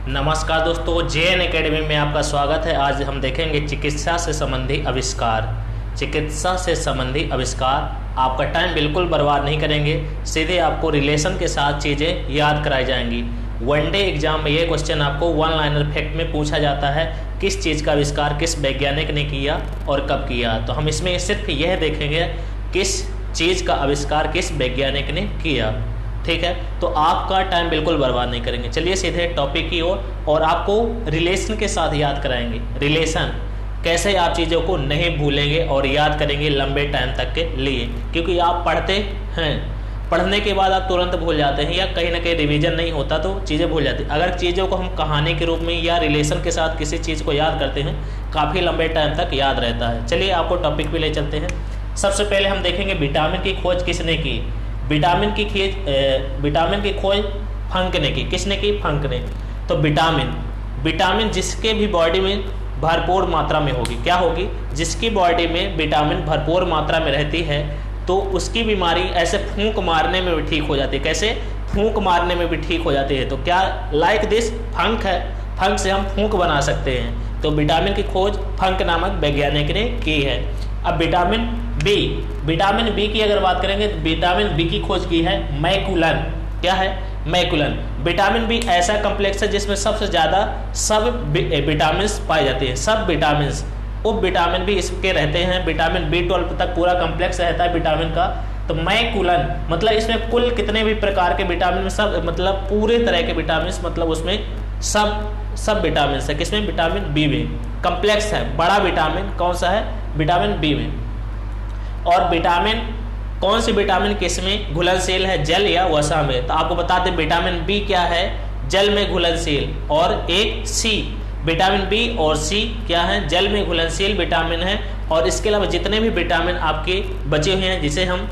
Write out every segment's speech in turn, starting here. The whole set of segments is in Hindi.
नमस्कार दोस्तों, जेएन एकेडमी में आपका स्वागत है। आज हम देखेंगे चिकित्सा से संबंधी आविष्कार। चिकित्सा से संबंधी आविष्कार। आपका टाइम बिल्कुल बर्बाद नहीं करेंगे, सीधे आपको रिलेशन के साथ चीज़ें याद कराई जाएंगी। वनडे एग्जाम में ये क्वेश्चन आपको वन लाइनर फैक्ट में पूछा जाता है, किस चीज़ का आविष्कार किस वैज्ञानिक ने किया और कब किया। तो हम इसमें सिर्फ यह देखेंगे किस चीज़ का आविष्कार किस वैज्ञानिक ने किया। ठीक है, तो आपका टाइम बिल्कुल बर्बाद नहीं करेंगे। चलिए सीधे टॉपिक की ओर और आपको रिलेशन के साथ याद कराएंगे। रिलेशन कैसे आप चीज़ों को नहीं भूलेंगे और याद करेंगे लंबे टाइम तक के लिए, क्योंकि आप पढ़ते हैं, पढ़ने के बाद आप तुरंत भूल जाते हैं या कहीं ना कहीं रिवीजन नहीं होता तो चीज़ें भूल जाती हैं। अगर चीज़ों को हम कहानी के रूप में या रिलेशन के साथ किसी चीज़ को याद करते हैं, काफ़ी लंबे टाइम तक याद रहता है। चलिए आपको टॉपिक पे ले चलते हैं। सबसे पहले हम देखेंगे विटामिन की खोज किसने की। विटामिन की खोज फंक ने की। किसने की? फंक ने। तो विटामिन जिसके भी बॉडी में भरपूर मात्रा में होगी, क्या होगी? जिसकी बॉडी में विटामिन भरपूर मात्रा में रहती है तो उसकी बीमारी ऐसे फूंक मारने में भी ठीक हो जाती है। कैसे? फूंक मारने में भी ठीक हो जाती है। तो क्या लाइक दिस फंक है, फंक से हम फूंक बना सकते हैं। तो विटामिन की खोज फंक नामक वैज्ञानिक ने की है। अब विटामिन बी की अगर बात करेंगे तो विटामिन बी की खोज की है मैकुलन। क्या है? मैकुलन। विटामिन बी ऐसा कॉम्प्लेक्स है जिसमें सबसे ज़्यादा सब विटामिन पाए जाते हैं। सब विटामिन उप विटामिन भी इसके रहते हैं। विटामिन B12 तक पूरा कॉम्प्लेक्स रहता है विटामिन का। तो मैकुलन मतलब इसमें कुल कितने भी प्रकार के विटामिन, सब मतलब पूरे तरह के विटामिन, मतलब उसमें सब विटामिन है। किसमें? विटामिन बी में कॉम्प्लेक्स है। बड़ा विटामिन कौन सा है? विटामिन बी में। और विटामिन कौन सी विटामिन किसमें घुलनशील है, जल या वसा में? तो आपको बता दें विटामिन बी क्या है, जल में घुलनशील। और एक सी, विटामिन बी और सी क्या है? जल में घुलनशील विटामिन है। और इसके अलावा जितने भी विटामिन आपके बचे हुए हैं जिसे हम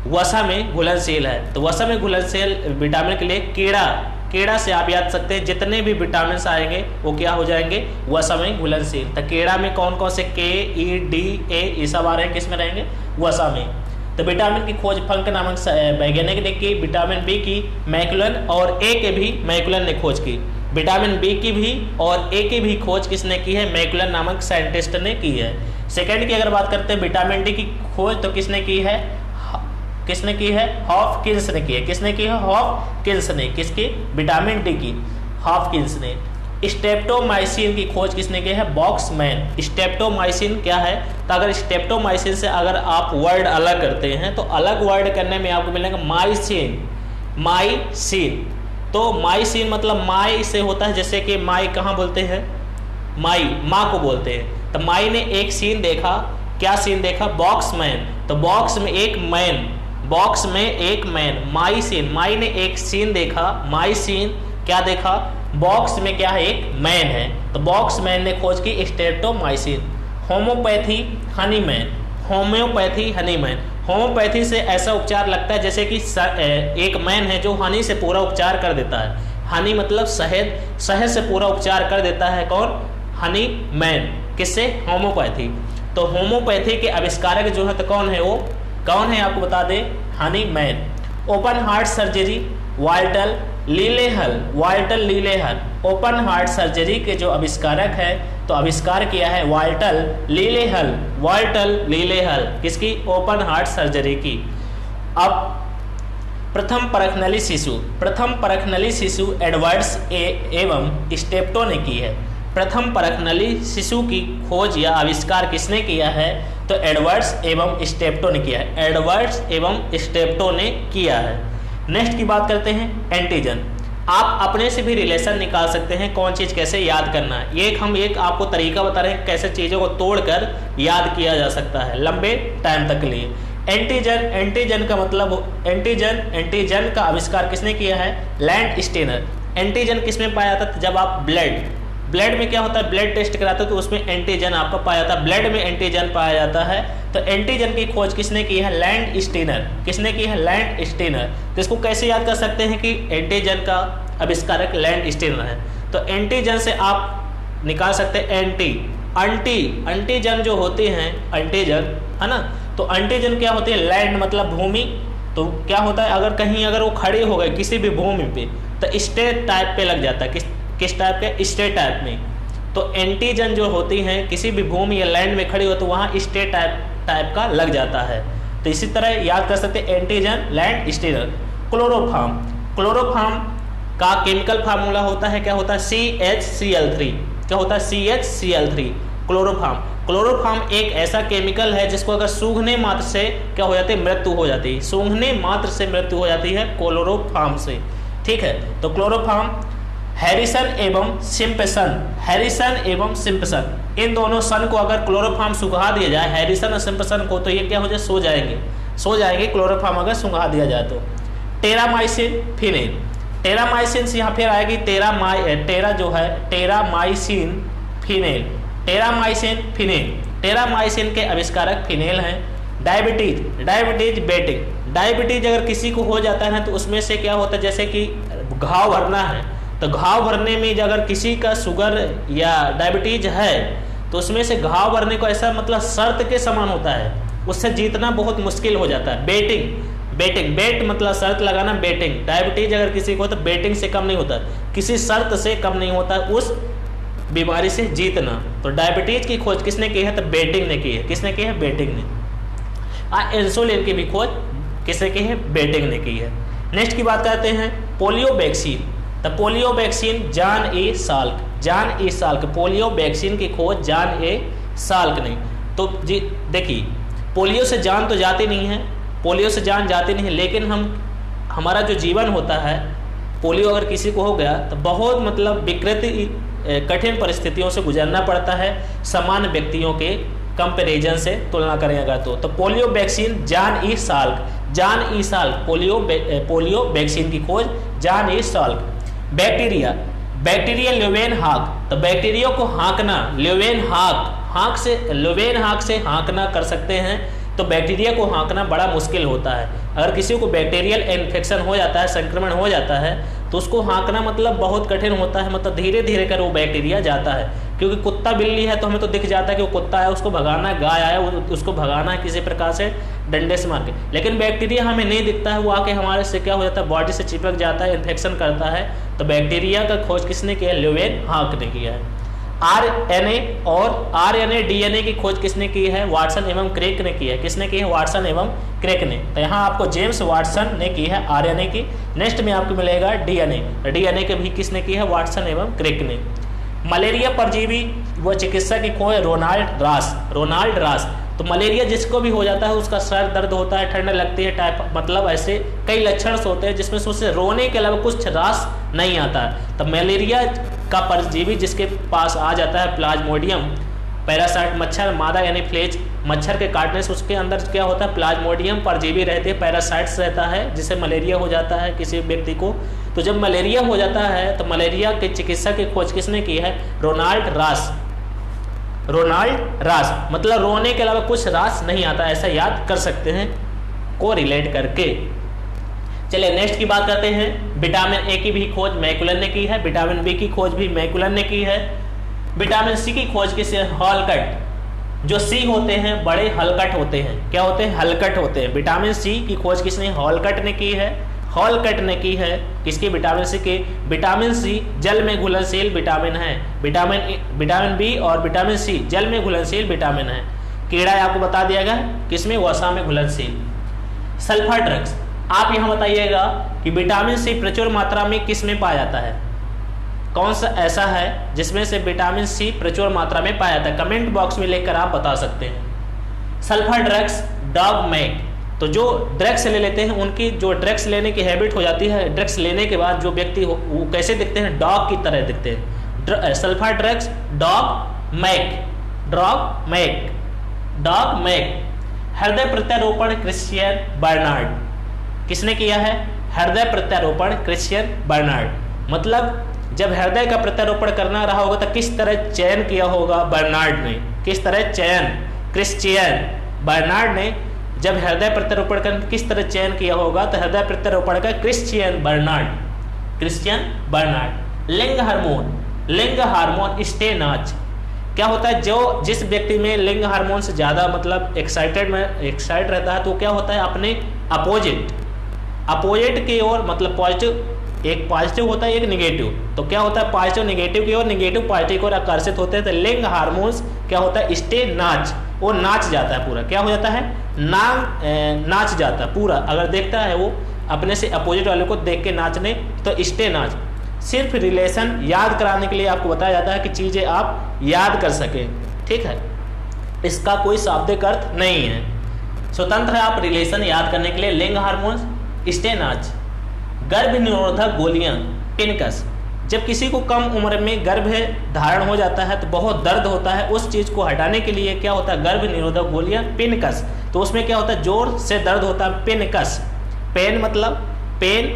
वसा में घुलनशील है, तो वसा में घुलनशील विटामिन के लिए केड़ा से आप याद सकते हैं जितने भी विटामिन आएंगे वो क्या हो जाएंगे? वसा में घुलनशील। तो केड़ा में कौन कौन से के, ई, डी, ए ये सब आ रहे हैं, किस में रहेंगे? वसा में। तो विटामिन की खोज फंक नामक वैज्ञानिक ने की। विटामिन बी की मैकुलन और ए के भी मैकुलन ने खोज की। विटामिन बी की भी और ए की भी खोज किसने की है? मैकुलन नामक साइंटिस्ट ने की है। सेकेंड की अगर बात करते हैं विटामिन डी की खोज तो किसने की है? हॉपकिंस ने की है। किसने की है? हॉपकिंस ने। किसकी? विटामिन डी की हॉपकिंस ने। स्ट्रेप्टोमाइसिन की खोज किसने की है? बॉक्समैन। स्ट्रेप्टोमाइसिन क्या है? तो अगर स्ट्रेप्टोमाइसिन से अगर आप वर्ड अलग करते हैं तो अलग वर्ड करने में आपको मिलेगा माइसिन। तो माइसिन मतलब माई से होता है, जैसे कि माई कहाँ बोलते हैं? माँ को बोलते हैं। तो माई ने एक सीन देखा। क्या सीन देखा? बॉक्समैन। तो बॉक्स में एक मैन माई ने एक सीन देखा। माई सीन क्या देखा? बॉक्स में क्या है? एक मैन है। तो बॉक्स मैन ने खोज की स्ट्रेप्टोमाइसिन। Homeopathy Hahnemann. होम्योपैथी से ऐसा उपचार लगता है जैसे कि एक मैन है जो हनी से पूरा उपचार कर देता है। हनी मतलब शहद से पूरा उपचार कर देता है। कौन? हनी मैन। किससे? होम्योपैथी। तो होम्योपैथी के आविष्कारक जो है तो कौन है? वो कौन है आपको बता दें? Hahnemann. Open heart surgery Walter Lillehei. Open heart surgery के जो आविष्कारक है तो आविष्कार किया है वाल्टर लीलेहल। किसकी? ओपन हार्ट सर्जरी की। अब प्रथम परखनली शिशु एडवर्ड्स एवं स्टेप्टो ने की है। प्रथम परखनली शिशु की खोज या आविष्कार किसने किया है? तो एडवर्ड्स एवं स्टेप्टो ने किया है। एडवर्ड्स एवं स्टेप्टो ने किया है। नेक्स्ट की बात करते हैं एंटीजन। आप अपने से भी रिलेशन निकाल सकते हैं, कौन चीज़ कैसे याद करना है। हम आपको तरीका बता रहे हैं कैसे चीज़ों को तोड़कर याद किया जा सकता है लंबे टाइम तक के लिए। एंटीजन का मतलब एंटीजन का आविष्कार किसने किया है? लैंडस्टीनर। एंटीजन किसमें पाया जाता है? जब आप ब्लड में क्या होता है? ब्लड टेस्ट कराते हो तो उसमें एंटीजन आपका पाया जाता है। ब्लड में एंटीजन पाया जाता है। तो एंटीजन की खोज किसने की है? लैंडस्टीनर। किसने की है? लैंडस्टीनर। तो इसको कैसे याद कर सकते हैं कि एंटीजन का आविष्कारक लैंडस्टीनर है? तो एंटीजन से आप निकाल सकते हैं एंटीजन जो होते हैं, एंटीजन है ना। तो एंटीजन क्या होते हैं? लैंड मतलब भूमि। तो क्या होता है? अगर वो खड़े हो गए किसी भी भूमि पे तो स्टेट टाइप पे लग जाता है। किस टाइप के? स्टे टाइप में। तो एंटीजन जो होती हैं किसी भी भूमि या लैंड में खड़ी हो तो वहाँ स्टे टाइप का लग जाता है। तो इसी तरह याद कर सकते हैं antigen, land, stirrer. Chloroform, chloroform का केमिकल फार्मूला होता है, क्या होता है? CHCl3। क्या होता है? CHCl3 chloroform. क्लोरोफॉर्म एक ऐसा केमिकल है जिसको अगर सूंघने मात्र से क्या हो जाती है? मृत्यु हो जाती है। सूंघने मात्र से मृत्यु हो जाती है क्लोरोफॉर्म से। ठीक है, तो क्लोरोफॉर्म हैरिसन एवं सिम्पसन, हैरिसन एवं सिम्पसन, इन दोनों सन को अगर क्लोरोफॉर्म सुखा दिया जाए, हैरिसन और सिम्पसन को, तो ये क्या हो जाए? सो जाएंगे क्लोरोफॉर्म अगर सुखा दिया जाए तो। टेरामाइसिन, फिनेल, टेरामाइसिन से यहाँ फिर आएगी टेरा जो है Terramycin Finlay, Terramycin Finlay. Terramycin के आविष्कारक फिनेल हैं। डायबिटीज बेटिंग, डायबिटीज अगर किसी को हो जाता है ना तो उसमें से क्या होता है, जैसे कि घाव भरना है तो घाव भरने में अगर किसी का शुगर या डायबिटीज है तो उसमें से घाव भरने को ऐसा मतलब शर्त के समान होता है, उससे जीतना बहुत मुश्किल हो जाता है। बेटिंग, बेट मतलब शर्त लगाना, बेटिंग। डायबिटीज अगर किसी को हो तो बेटिंग से कम नहीं होता, किसी शर्त से कम नहीं होता उस बीमारी से जीतना। तो डायबिटीज की खोज किसने की है? तो बेटिंग ने की है। किसने की है? बेटिंग ने। इंसुलिन की भी खोज किसने की है? बेटिंग ने की है। नेक्स्ट की बात करते हैं पोलियो वैक्सीन। तो पोलियो वैक्सीन जॉन ए साल्क, पोलियो वैक्सीन की खोज जॉन ए साल्क ने। तो जी देखिए, पोलियो से जान तो जाती नहीं है, पोलियो से जान जाती नहीं है, लेकिन हमारा जो जीवन होता है, पोलियो अगर किसी को हो गया तो बहुत मतलब विकृति कठिन परिस्थितियों से गुजरना पड़ता है सामान्य व्यक्तियों के कंपैरिजन से तुलना करेंगे तो polio vaccine John E Salk, polio vaccine की खोज John E Salk. Bacteria Leeuwenhoek, तो बैक्टीरिया को हाँकना, ल्यूवेनहॉक से हाँकना कर सकते हैं। तो बैक्टीरिया को हाँकना बड़ा मुश्किल होता है। अगर किसी को बैक्टीरियल इन्फेक्शन हो जाता है, संक्रमण हो जाता है, तो उसको हाँकना मतलब बहुत कठिन होता है, मतलब धीरे धीरे कर वो बैक्टीरिया जाता है। क्योंकि कुत्ता बिल्ली है तो हमें तो दिख जाता है कि वो कुत्ता है, उसको भगाना है, गाय आया उसको भगाना है किसी प्रकार से डंडे से मार के, लेकिन बैक्टीरिया हमें नहीं दिखता है, वो आके हमारे से क्या हो जाता है? बॉडी से चिपक जाता है, इन्फेक्शन करता है। तो बैक्टीरिया का खोज किसने किया है? ल्यूवेनहॉक ने किया है। आरएनए डीएनए की खोज किसने की है? वाटसन एवं क्रेक ने की है। किसने की है? वाटसन एवं क्रेक ने। तो यहाँ आपको जेम्स वाटसन ने की है आरएनए की। नेक्स्ट में आपको मिलेगा डीएनए के भी किसने की है? वाटसन एवं क्रेक ने। मलेरिया परजीवी व चिकित्सा की खोज रोनाल्ड रास। तो मलेरिया जिसको भी हो जाता है उसका सर दर्द होता है, ठंड लगती है, टाइप मतलब ऐसे कई लक्षण होते हैं जिसमें से उसे रोने के अलावा कुछ रास नहीं आता। तो मलेरिया का परजीवी जिसके पास आ जाता है प्लाज्मोडियम पैरासाइट, मच्छर मादा यानी फ्लेज, मच्छर के काटने से उसके अंदर क्या होता है? प्लाज्मोडियम परजीवी रहते हैं, पैरासाइट्स रहता है, जिससे मलेरिया हो जाता है किसी व्यक्ति को। तो जब मलेरिया हो जाता है तो मलेरिया की चिकित्सा की खोज किसने की है? रोनाल्ड रास मतलब रोने के अलावा कुछ रास नहीं आता, ऐसा याद कर सकते हैं को रिलेट करके। चलिए नेक्स्ट की बात करते हैं। विटामिन ए की भी खोज मैकुलन ने की है, विटामिन बी की खोज भी मैकुलन ने की है। विटामिन सी की खोज किसे? हॉलकट। जो सी होते हैं बड़े हलकट होते हैं, क्या होते हैं? हलकट होते हैं। विटामिन सी की खोज किसने? हॉलकट ने की है। किसकी? विटामिन सी के। विटामिन सी जल में घुलनशील विटामिन है। विटामिन बी और विटामिन सी जल में घुलनशील विटामिन है। कीड़ा आपको बता दिया गया किसमें? वसा में घुलनशील। सल्फर ड्रग्स, आप यहाँ बताइएगा कि विटामिन सी प्रचुर मात्रा में किस में पाया जाता है? कौन सा ऐसा है जिसमें से विटामिन सी प्रचुर मात्रा में पाया जाता है? कमेंट बॉक्स में लिखकर आप बता सकते हैं। Sulphur drugs, Domagk. तो जो ड्रग्स ले लेते हैं उनकी जो ड्रग्स लेने की हैबिट हो जाती है, ड्रग्स लेने के बाद जो व्यक्ति हो वो कैसे दिखते हैं? डॉग की तरह दिखते हैं। Sulphur drugs, Domagk. हृदय प्रत्यारोपण क्रिश्चियन बर्नार्ड। किसने किया है? हृदय प्रत्यारोपण क्रिश्चियन बर्नार्ड। मतलब जब हृदय का प्रत्यारोपण करना रहा होगा तो किस तरह चयन किया होगा? बर्नार्ड ने। किस तरह चयन? क्रिश्चियन बर्नार्ड ने जब हृदय प्रत्यारोपण का किस तरह चयन किया होगा? तो हृदय प्रत्यारोपण का क्रिश्चियन बर्नार्ड। लिंग हार्मोन स्टेनाच। क्या होता है? जो जिस व्यक्ति में लिंग हार्मोन से ज्यादा मतलब एक्साइट रहता है तो क्या होता है? अपने अपोजिट की ओर मतलब एक पॉजिटिव होता है एक निगेटिव। तो क्या होता है, पॉजिटिव निगेटिव की ओर, निगेटिव पॉजिटिव की ओर आकर्षित होते हैं। तो लिंग हार्मोन्स क्या होता है, स्टे नाच, वो नाच जाता है पूरा, क्या हो जाता है, नाच जाता है पूरा। अगर देखता है वो अपने से अपोजिट वाले को देख के नाचने, तो स्टे नाच। सिर्फ रिलेशन याद कराने के लिए आपको बताया जाता है कि चीज़ें आप याद कर सकें, ठीक है, इसका कोई शाब्दिक अर्थ नहीं है। स्वतंत्र है आप रिलेशन याद करने के लिए। लिंग हार्मोन्स, स्टे नाच। गर्भ निरोधक गोलियां, पिनकस। जब किसी को कम उम्र में गर्भ धारण हो जाता है तो बहुत दर्द होता है, उस चीज़ को हटाने के लिए क्या होता है, गर्भ निरोधक गोलियां, पिनकस। तो उसमें क्या होता है, जोर से दर्द होता है, पिनकस। पेन मतलब पेन,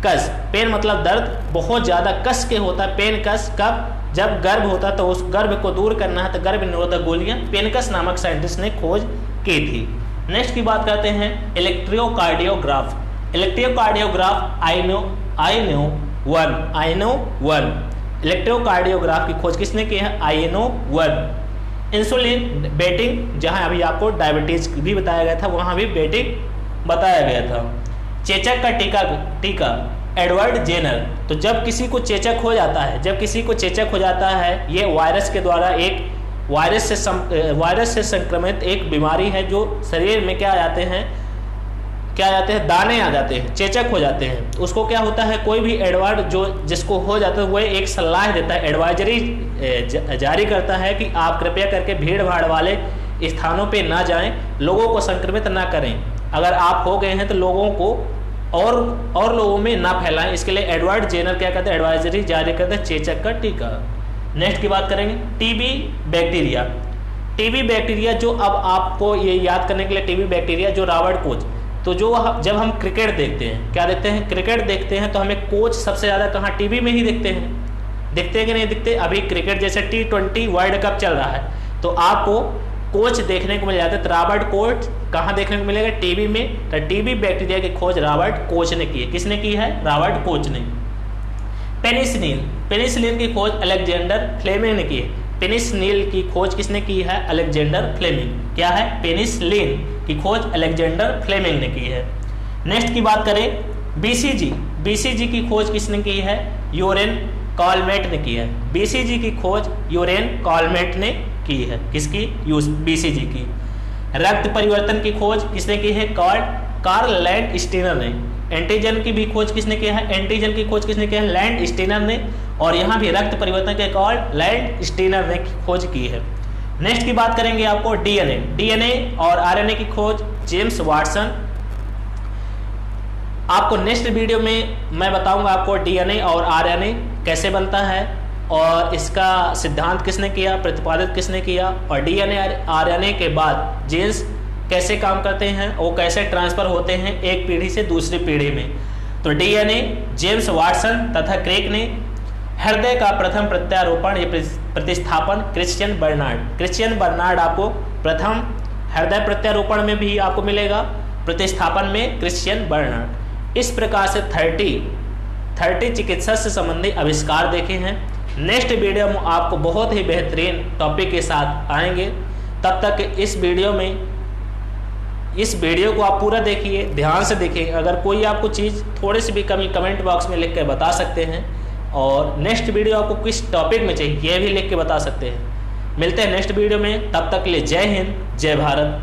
कस, पेन मतलब दर्द, बहुत ज़्यादा कस के होता है पेनकस। कब, जब गर्भ होता है तो उस गर्भ को दूर करना है, तो गर्भ निरोधक गोलियां पेनकस नामक साइंटिस्ट ने खोज की थी। नेक्स्ट की बात करते हैं इलेक्ट्रोकार्डियोग्राफ। इलेक्ट्रोकार्डियोग्राफ आइनो वन। इलेक्ट्रोकार्डियोग्राफ की खोज किसने की है, आइनो वन। इंसुलिन बेटिंग, जहां अभी आपको डायबिटीज भी बताया गया था, वहां भी बेटिंग बताया गया था। चेचक का टीका एडवर्ड जेनर। तो जब किसी को चेचक हो जाता है, ये वायरस के द्वारा, एक वायरस से संक्रमित एक बीमारी है जो शरीर में क्या आ जाते हैं, दाने आ जाते हैं, चेचक हो जाते हैं। उसको क्या होता है, कोई भी एडवर्ड जो जिसको हो जाता है, वह एक सलाह देता है, एडवाइजरी जारी करता है कि आप कृपया करके भीड़ भाड़ वाले स्थानों पे ना जाएं, लोगों को संक्रमित ना करें। अगर आप हो गए हैं तो लोगों को और लोगों में ना फैलाएं। इसके लिए एडवर्ड जेनर क्या कहते हैं, एडवाइजरी जारी करते हैं, चेचक का टीका। नेक्स्ट की बात करेंगे टीबी बैक्टीरिया। टीबी बैक्टीरिया जो, अब आपको ये याद करने के लिए, टीबी बैक्टीरिया जो रॉबर्ट कोच, तो जो जब हम क्रिकेट देखते हैं, क्या देखते हैं, क्रिकेट देखते हैं, तो हमें कोच सबसे ज़्यादा कहाँ, टीवी में ही दिखते हैं कि नहीं दिखते। अभी क्रिकेट जैसे T20 वर्ल्ड कप चल रहा है, तो आपको कोच देखने को मिल जाते हैं। तो रॉबर्ट कोच कहाँ देखने को मिलेगा, टीवी में। तो टीबी बैक्टीरिया की खोज रॉबर्ट कोच ने की है। किसने की है, रॉबर्ट कोच ने। पेनिसिलिन की खोज अलेक्जेंडर फ्लेमिंग ने की है। पेनिसिलिन की खोज किसने की है, अलेक्जेंडर फ्लेमिंग। क्या है, पेनिसिलिन की खोज अलेक्जेंडर फ्लेमिंग ने की है। नेक्स्ट की बात करें बीसीजी की खोज किसने की है, यूरेन कॉलमेट ने की है। बीसीजी की खोज यूरेन कॉलमेट ने की है। किसकी, बीसीजी की। रक्त परिवर्तन की खोज किसने की है, कार्ल लैंड स्टीनर ने। एंटीजन की भी खोज किसने किया है, एंटीजन की खोज किसने किया है, लैंड स्टीनर ने। और यहाँ भी रक्त परिवर्तन के कार्ल लैंड स्टीनर ने खोज की है। नेक्स्ट की बात करेंगे आपको डीएनए और आरएनए की खोज जेम्स वाटसन। आपको नेक्स्ट वीडियो में मैं बताऊंगा आपको डीएनए और आरएनए कैसे बनता है और इसका सिद्धांत किसने किया, प्रतिपादित किसने किया, और डीएनए आरएनए के बाद जीन्स कैसे काम करते हैं, वो कैसे ट्रांसफर होते हैं एक पीढ़ी से दूसरी पीढ़ी में। तो डीएनए जेम्स वाटसन तथा क्रेक ने। हृदय का प्रथम प्रत्यारोपण या प्रतिस्थापन क्रिश्चियन बर्नार्ड आपको प्रथम हृदय प्रत्यारोपण में भी आपको मिलेगा, प्रतिस्थापन में क्रिश्चियन बर्नार्ड। इस प्रकार से 30 चिकित्सा से संबंधित आविष्कार देखे हैं। नेक्स्ट वीडियो में आपको बहुत ही बेहतरीन टॉपिक के साथ आएंगे। तब तक इस वीडियो को आप पूरा देखिए, ध्यान से देखिए। अगर कोई आपको चीज़ थोड़ी सी भी कमी कमेंट बॉक्स में लिख कर बता सकते हैं, और नेक्स्ट वीडियो आपको किस टॉपिक में चाहिए ये भी लिख के बता सकते हैं। मिलते हैं नेक्स्ट वीडियो में, तब तक के लिए जय हिंद, जय भारत।